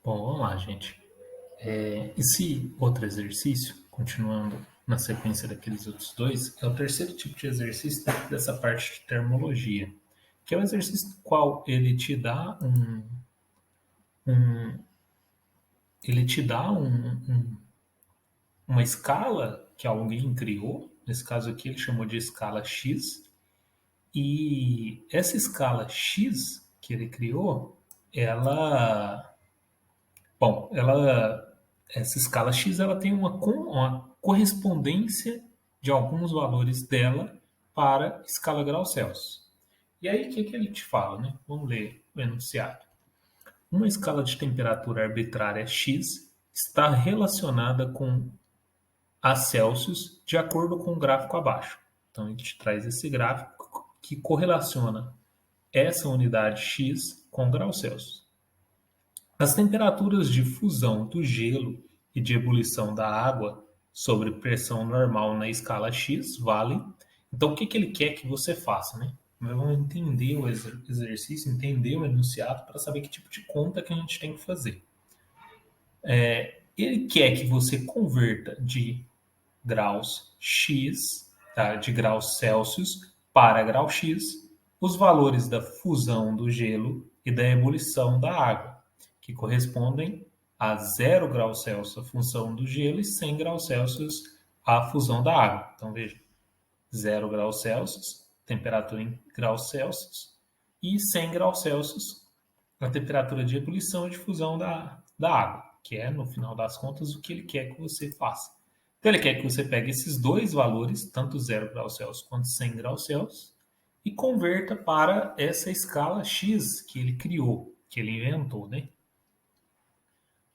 Bom, vamos lá, gente. Esse outro exercício, continuando na sequência daqueles outros dois, é o terceiro tipo de exercício dentro dessa parte de termologia, que é o exercício no qual um- ele te dá uma escala que alguém criou, nesse caso aqui ele chamou de escala X, e essa escala X que ele criou, ela Bom, essa escala X ela tem uma correspondência de alguns valores dela para escala graus Celsius. E aí, o que ele te fala, né? Vamos ler o enunciado. Uma escala de temperatura arbitrária X está relacionada com a Celsius de acordo com o gráfico abaixo. Então, ele te traz esse gráfico que correlaciona essa unidade X com graus Celsius. As temperaturas de fusão do gelo e de ebulição da água sobre pressão normal na escala X valem. Então, o que ele quer que você faça, né? Vamos entender o exercício, entender o enunciado para saber que tipo de conta que a gente tem que fazer. Ele quer que você converta de graus X, tá? De graus Celsius para grau X, os valores da fusão do gelo e da ebulição da água, que correspondem a 0 graus Celsius a função do gelo e 100 graus Celsius a fusão da água. Então, veja, 0 graus Celsius, temperatura em graus Celsius, e 100 graus Celsius, a temperatura de ebulição e de fusão da água, que é, no final das contas, o que ele quer que você faça. Então, ele quer que você pegue esses dois valores, tanto 0 graus Celsius quanto 100 graus Celsius, e converta para essa escala X que ele criou, que ele inventou, né?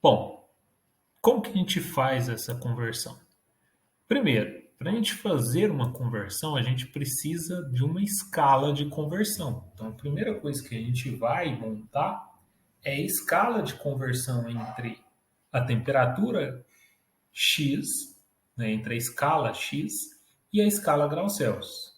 Bom, como que a gente faz essa conversão? Primeiro, para a gente fazer uma conversão, a gente precisa de uma escala de conversão. Então, a primeira coisa que a gente vai montar é a escala de conversão entre a temperatura X, né, entre a escala X e a escala graus Celsius.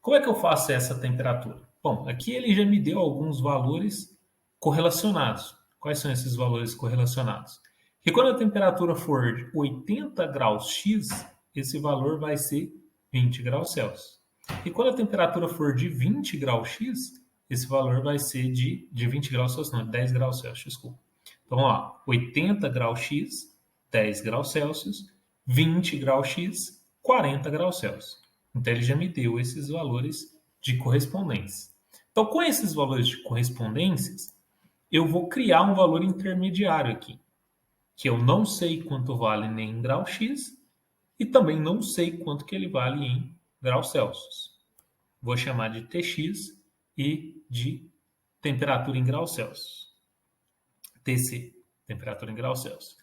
Como é que eu faço essa temperatura? Bom, aqui ele já me deu alguns valores correlacionados. Quais são esses valores correlacionados? Que quando a temperatura for de 80 graus X, esse valor vai ser 20 graus Celsius. E quando a temperatura for de 20 graus X, esse valor vai ser de 20 graus Celsius, não, de 10 graus Celsius, desculpa. Então, vamos lá, 80 graus X, 10 graus Celsius, 20 graus X, 40 graus Celsius. Então, ele já me deu esses valores de correspondência. Então, com esses valores de correspondências, eu vou criar um valor intermediário aqui, que eu não sei quanto vale nem em grau X e também não sei quanto que ele vale em graus Celsius. Vou chamar de Tx e de temperatura em graus Celsius. Tc, temperatura em graus Celsius.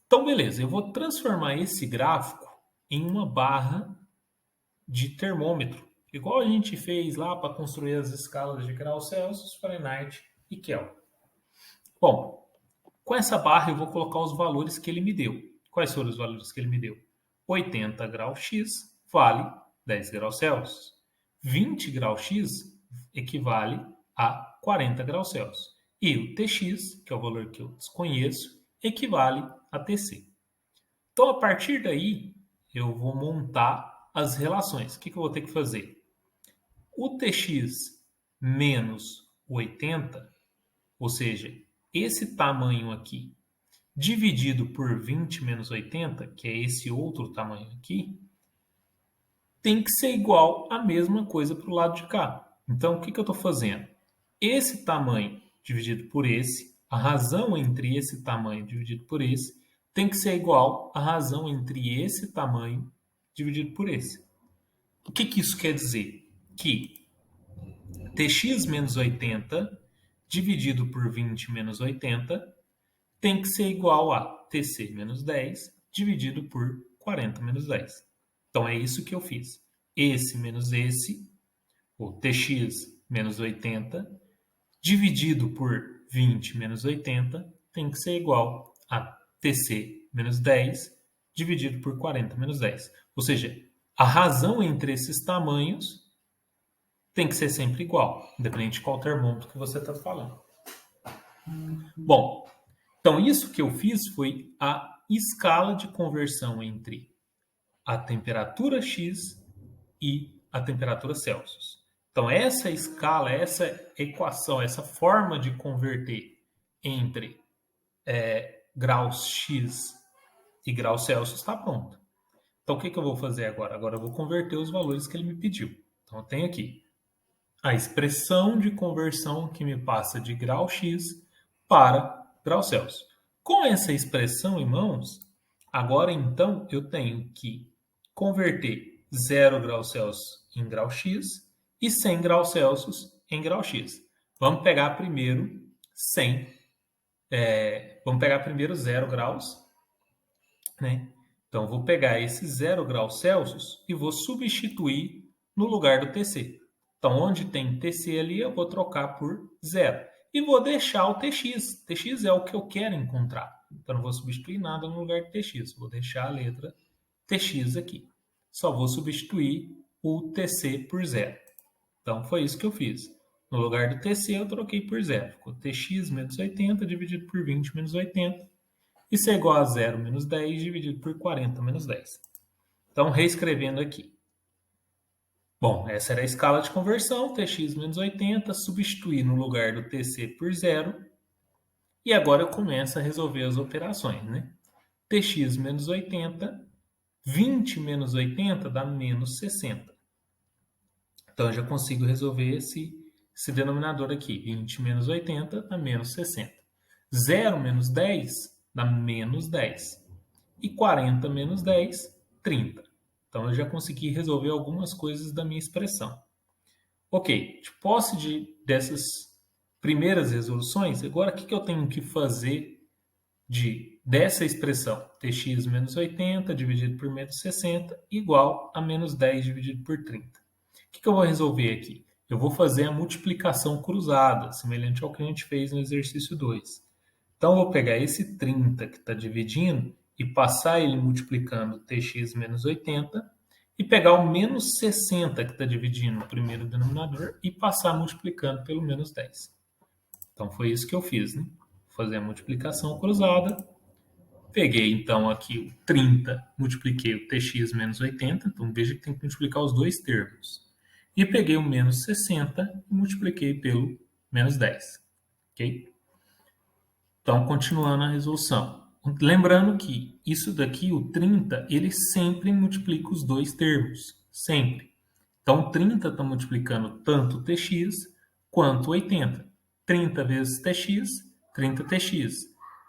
Então, beleza, eu vou transformar esse gráfico em uma barra de termômetro, igual a gente fez lá para construir as escalas de graus Celsius, Fahrenheit e Kelvin. Bom, com essa barra eu vou colocar os valores que ele me deu. Quais foram os valores que ele me deu? 80 graus X vale 10 graus Celsius. 20 graus X equivale a 40 graus Celsius. E o Tx, que é o valor que eu desconheço, equivale a Tc. Então, a partir daí, eu vou montar as relações. O que eu vou ter que fazer? O Tx menos 80, ou seja, esse tamanho aqui, dividido por 20 menos 80, que é esse outro tamanho aqui, tem que ser igual a mesma coisa para o lado de cá. Então, o que eu estou fazendo? Esse tamanho dividido por esse, a razão entre esse tamanho dividido por esse, tem que ser igual à razão entre esse tamanho dividido por esse. O que isso quer dizer? Que Tx menos 80 dividido por 20 menos 80 tem que ser igual a Tc menos 10 dividido por 40 menos 10. Então, é isso que eu fiz. Esse menos esse, o Tx menos 80, dividido por 20 menos 80, tem que ser igual a Tc menos 10, dividido por 40 menos 10. Ou seja, a razão entre esses tamanhos tem que ser sempre igual, independente de qual termômetro que você está falando. Bom, Então, isso que eu fiz foi a escala de conversão entre a temperatura X e a temperatura Celsius. Então, essa escala, essa equação, essa forma de converter entre graus X e graus Celsius está pronta. Então, o que eu vou fazer agora? Agora eu vou converter os valores que ele me pediu. Então, eu tenho aqui a expressão de conversão que me passa de grau X para grau Celsius. Com essa expressão em mãos, agora então eu tenho que converter 0 graus Celsius em grau X e 100 graus Celsius em grau X. Vamos pegar primeiro 100, vamos pegar primeiro 0 graus, né? Então, vou pegar esse 0 graus Celsius e vou substituir no lugar do TC. Então, onde tem TC ali, eu vou trocar por 0. E vou deixar o TX. TX é o que eu quero encontrar. Então, não vou substituir nada no lugar de TX. Vou deixar a letra TX aqui. Só vou substituir o TC por 0. Então, foi isso que eu fiz. No lugar do TC, eu troquei por 0. Ficou TX menos 80 dividido por 20 menos 80. Isso é igual a 0 menos 10 dividido por 40 menos 10. Então, reescrevendo aqui. Bom, essa era a escala de conversão, Tx menos 80, substituir no lugar do Tc por 0. E agora eu começo a resolver as operações, né? Tx menos 80, 20 menos 80 dá menos 60. Então, eu já consigo resolver esse denominador aqui. 20 menos 80 dá menos 60. 0 menos 10 dá menos 10. E 40 menos 10, 30. Então, eu já consegui resolver algumas coisas da minha expressão. Ok, de posse dessas primeiras resoluções, agora o que eu tenho que fazer dessa expressão? Tx menos 80 dividido por menos 60 igual a menos 10 dividido por 30. O que eu vou resolver aqui? Eu vou fazer a multiplicação cruzada, semelhante ao que a gente fez no exercício 2. Então, eu vou pegar esse 30 que está dividindo e passar ele multiplicando Tx menos 80 e pegar o menos 60 que está dividindo no primeiro denominador e passar multiplicando pelo menos 10. Então, foi isso que eu fiz, né? Vou fazer a multiplicação cruzada. Peguei, então, aqui o 30, multipliquei o Tx menos 80. Então, veja que tem que multiplicar os dois termos. E peguei o menos 60 e multipliquei pelo menos 10. Ok? Então, continuando a resolução. Lembrando que isso daqui, o 30, ele sempre multiplica os dois termos. Sempre. Então, 30 está multiplicando tanto o Tx quanto 80. 30 vezes Tx, 30Tx.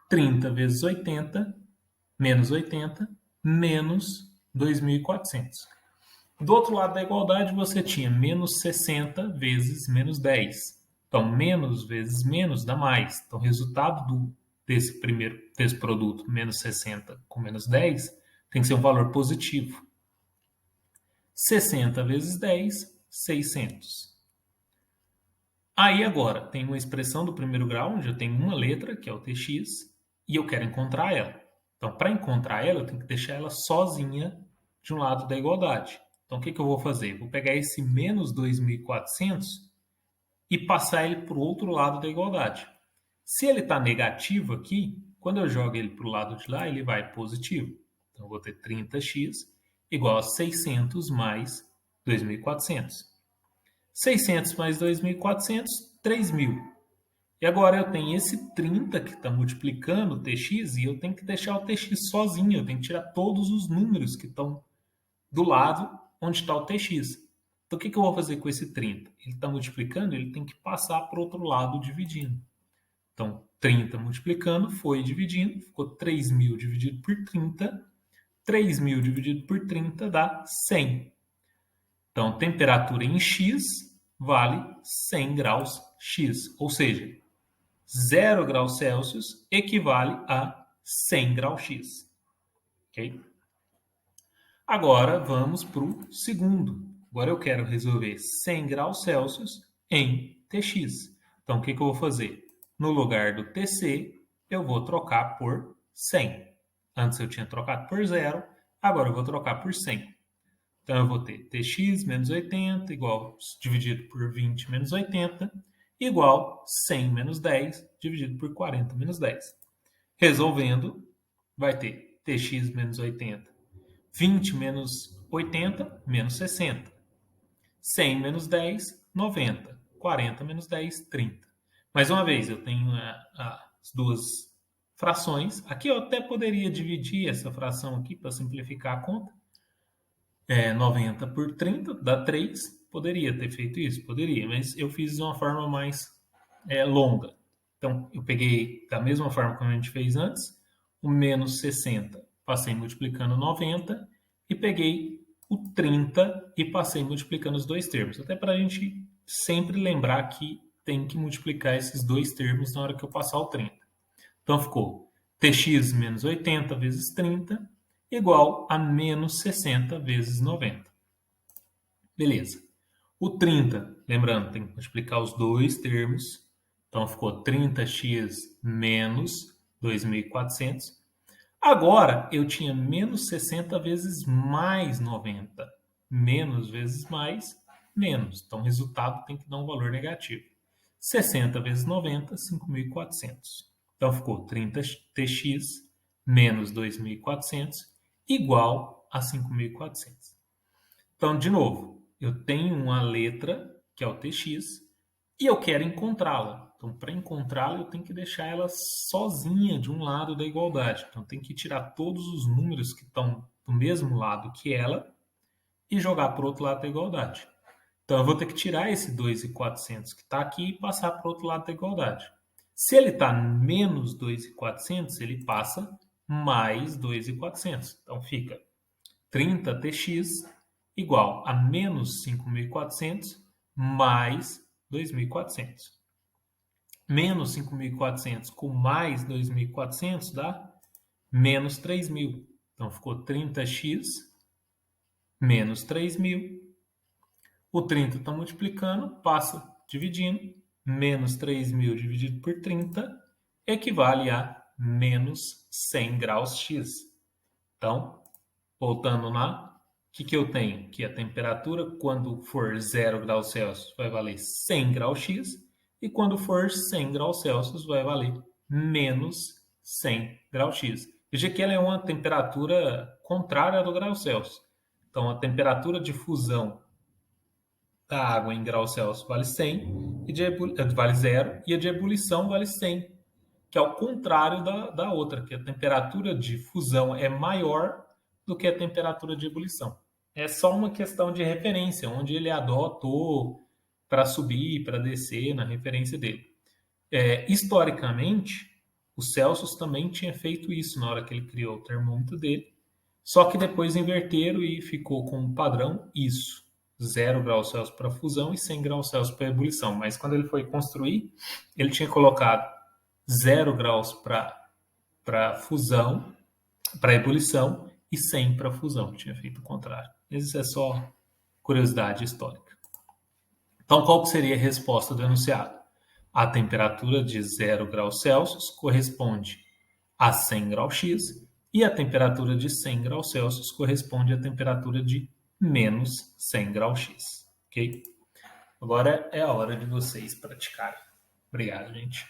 30 vezes 80, menos 80, menos 2.400. Do outro lado da igualdade, você tinha menos 60 vezes menos 10. Então, menos vezes menos dá mais. Então, o resultado desse produto, menos 60 com menos 10, tem que ser um valor positivo. 60 vezes 10, 600. Aí, agora, tem uma expressão do primeiro grau, onde eu tenho uma letra, que é o Tx, e eu quero encontrar ela. Então, para encontrar ela, eu tenho que deixar ela sozinha de um lado da igualdade. Então, o que eu vou fazer? Vou pegar esse menos 2.400 e passar ele para o outro lado da igualdade. Se ele está negativo aqui, quando eu jogo ele para o lado de lá, ele vai positivo. Então, eu vou ter 30x igual a 600 mais 2.400. 600 mais 2.400, 3.000. E agora eu tenho esse 30 que está multiplicando o tx e eu tenho que deixar o tx sozinho. Eu tenho que tirar todos os números que estão do lado onde está o tx. Então, o que eu vou fazer com esse 30? Ele está multiplicando, ele tem que passar para o outro lado dividindo. Então, 30 multiplicando, foi dividindo, ficou 3.000 dividido por 30. 3.000 dividido por 30 dá 100. Então, temperatura em X vale 100 graus X. Ou seja, 0 graus Celsius equivale a 100 graus X. Ok? Agora, vamos para o segundo. Agora eu quero resolver 100 graus Celsius em Tx. Então, o que eu vou fazer? No lugar do Tc, eu vou trocar por 100. Antes eu tinha trocado por 0, agora eu vou trocar por 100. Então, eu vou ter Tx menos 80 igual dividido por 20 menos 80 igual 100 menos 10 dividido por 40 menos 10. Resolvendo, vai ter tx menos 80. 20 menos 80, menos 60. 100 menos 10, 90. 40 menos 10, 30. Mais uma vez, eu tenho as duas frações. Aqui eu até poderia dividir essa fração aqui para simplificar a conta. 90 por 30 dá 3. Poderia ter feito isso? Poderia, mas eu fiz de uma forma mais longa. Então, eu peguei da mesma forma como a gente fez antes, o menos 60, passei multiplicando 90 e peguei o 30 e passei multiplicando os dois termos. Até para a gente sempre lembrar que tem que multiplicar esses dois termos na hora que eu passar o 30. Então, ficou tx menos 80 vezes 30 igual a menos 60 vezes 90. Beleza. O 30, lembrando, tem que multiplicar os dois termos. Então, ficou 30x menos 2.400. Agora, eu tinha menos 60 vezes mais 90. Menos vezes mais, menos. Então, o resultado tem que dar um valor negativo. 60 vezes 90, 5.400. Então, ficou 30tx menos 2.400 igual a 5.400. Então, de novo, eu tenho uma letra, que é o tx, e eu quero encontrá-la. Então, para encontrá-la, eu tenho que deixar ela sozinha de um lado da igualdade. Então, tem que tirar todos os números que estão do mesmo lado que ela e jogar para o outro lado da igualdade. Então, eu vou ter que tirar esse 2.400 que está aqui e passar para o outro lado da igualdade. Se ele está menos 2.400, ele passa mais 2.400. Então, fica 30tx igual a menos 5.400 mais 2.400. Menos 5.400 com mais 2.400 dá menos 3.000. Então, ficou 30x menos 3.000. O 30 está multiplicando, passa dividindo. Menos 3.000 dividido por 30 equivale a menos 100 graus x. Então, voltando lá, o que eu tenho? Que a temperatura, quando for 0 graus Celsius, vai valer 100 graus X, e quando for 100 graus Celsius, vai valer menos 100 graus X. Veja que ela é uma temperatura contrária do grau Celsius. Então, a temperatura de fusão da água em graus Celsius vale 100, vale 0, e a de ebulição vale 100, que é o contrário da outra, que a temperatura de fusão é maior do que a temperatura de ebulição. É só uma questão de referência, onde ele adotou para subir, para descer na referência dele. Historicamente, o Celsius também tinha feito isso na hora que ele criou o termômetro dele, só que depois inverteram e ficou com o padrão isso, 0 graus Celsius para fusão e 100 graus Celsius para ebulição. Mas quando ele foi construir, ele tinha colocado 0 graus para fusão, para ebulição, e 100 para fusão. Tinha feito o contrário. Isso é só curiosidade histórica. Então, qual que seria a resposta do enunciado? A temperatura de 0 graus Celsius corresponde a 100 graus X e a temperatura de 100 graus Celsius corresponde à temperatura de menos 100 graus X. Ok? Agora é a hora de vocês praticarem. Obrigado, gente.